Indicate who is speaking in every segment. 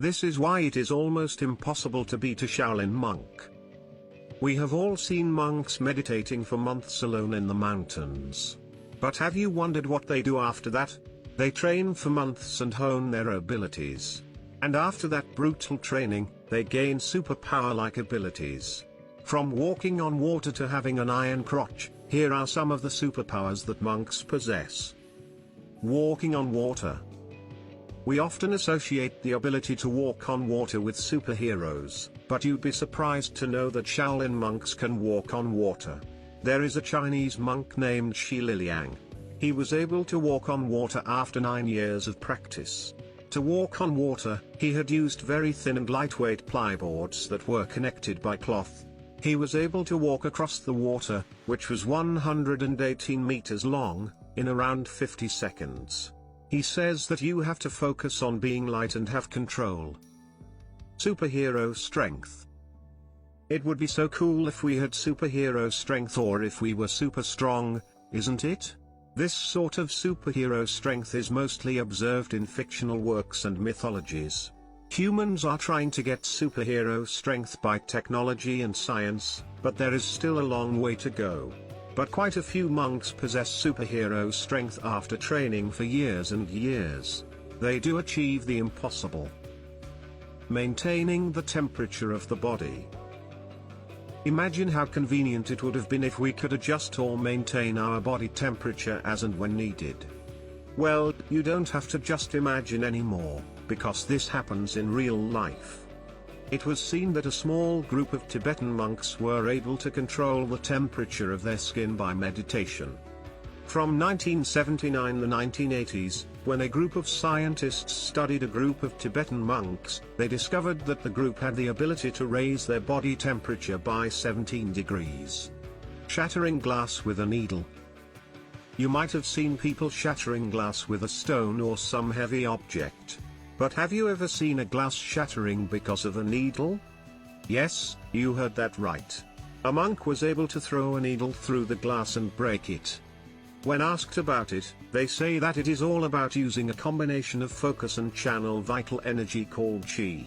Speaker 1: This is why it is almost impossible to beat a Shaolin monk. We have all seen monks meditating for months alone in the mountains. But have you wondered what they do after that? They train for months and hone their abilities. And after that brutal training, they gain superpower-like abilities. From walking on water to having an iron crotch, here are some of the superpowers that monks possess. Walking on water. We often associate the ability to walk on water with superheroes, but you'd be surprised to know that Shaolin monks can walk on water. There is a Chinese monk named Shi Liliang. He was able to walk on water after 9 years of practice. To walk on water, he had used very thin and lightweight plyboards that were connected by cloth. He was able to walk across the water, which was 118 meters long, in around 50 seconds. He says that you have to focus on being light and have control. Superhero strength. It would be so cool if we had superhero strength, or if we were super strong, isn't it? This sort of superhero strength is mostly observed in fictional works and mythologies. Humans are trying to get superhero strength by technology and science, but there is still a long way to go. But quite a few monks possess superhero strength after training for years and years. They do achieve the impossible. Maintaining the temperature of the body. Imagine how convenient it would have been if we could adjust or maintain our body temperature as and when needed. Well, you don't have to just imagine anymore, because this happens in real life. It was seen that a small group of Tibetan monks were able to control the temperature of their skin by meditation. From 1979 to the 1980s, when a group of scientists studied a group of Tibetan monks, they discovered that the group had the ability to raise their body temperature by 17 degrees. Shattering glass with a needle. You might have seen people shattering glass with a stone or some heavy object. But have you ever seen a glass shattering because of a needle? Yes, you heard that right. A monk was able to throw a needle through the glass and break it. When asked about it, they say that it is all about using a combination of focus and channel vital energy called qi.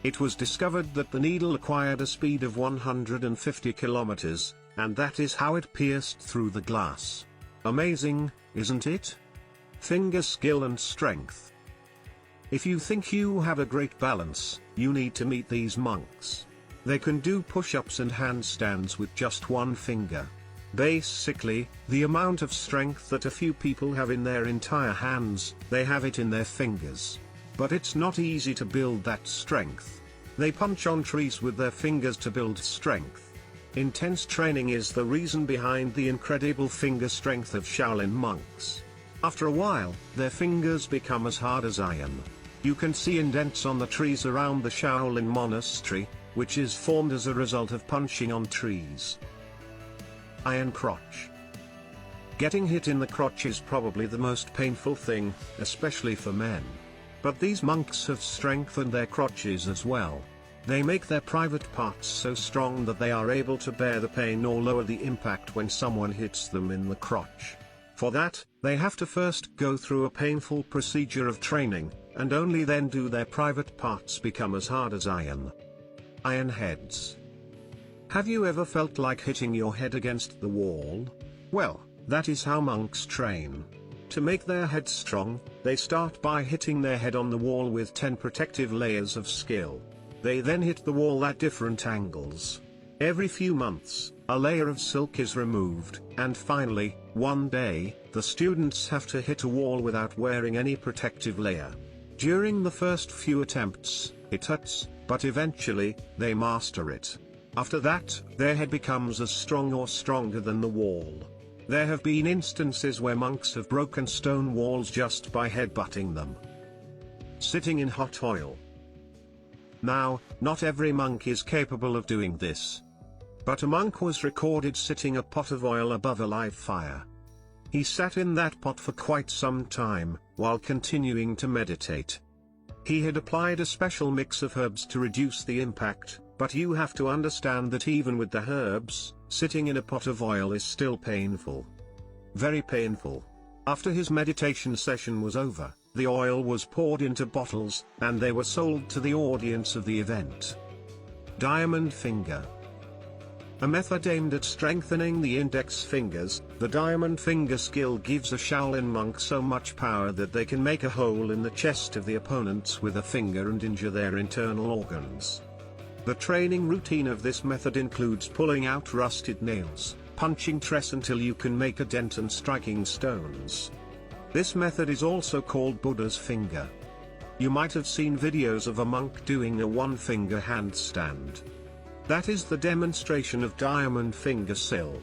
Speaker 1: It was discovered that the needle acquired a speed of 150 kilometers, and that is how it pierced through the glass. Amazing, isn't it? Finger skill and strength. If you think you have a great balance, you need to meet these monks. They can do push-ups and handstands with just one finger. Basically, the amount of strength that a few people have in their entire hands, they have it in their fingers. But it's not easy to build that strength. They punch on trees with their fingers to build strength. Intense training is the reason behind the incredible finger strength of Shaolin monks. After a while, their fingers become as hard as iron. You can see indents on the trees around the Shaolin monastery, which is formed as a result of punching on trees. Iron crotch. Getting hit in the crotch is probably the most painful thing, especially for men. But these monks have strengthened their crotches as well. They make their private parts so strong that they are able to bear the pain or lower the impact when someone hits them in the crotch. For that, they have to first go through a painful procedure of training, and only then do their private parts become as hard as iron. Iron heads. Have you ever felt like hitting your head against the wall? Well, that is how monks train. To make their heads strong, they start by hitting their head on the wall with 10 protective layers of skill. They then hit the wall at different angles. Every few months, a layer of silk is removed, and finally, one day, the students have to hit a wall without wearing any protective layer. During the first few attempts, it hurts, but eventually, they master it. After that, their head becomes as strong or stronger than the wall. There have been instances where monks have broken stone walls just by headbutting them. Sitting in hot oil. Now, not every monk is capable of doing this. But a monk was recorded sitting a pot of oil above a live fire. He sat in that pot for quite some time, while continuing to meditate. He had applied a special mix of herbs to reduce the impact, but you have to understand that even with the herbs, sitting in a pot of oil is still painful. Very painful. After his meditation session was over, The oil was poured into bottles, and they were sold to the audience of the event. Diamond finger. A method aimed at strengthening the index fingers. The diamond finger skill gives a Shaolin monk so much power that they can make a hole in the chest of the opponents with a finger and injure their internal organs. The training routine of this method includes pulling out rusted nails, punching tress until you can make a dent, and striking stones. This method is also called Buddha's finger. You might have seen videos of a monk doing a one-finger handstand. That is the demonstration of diamond finger skill.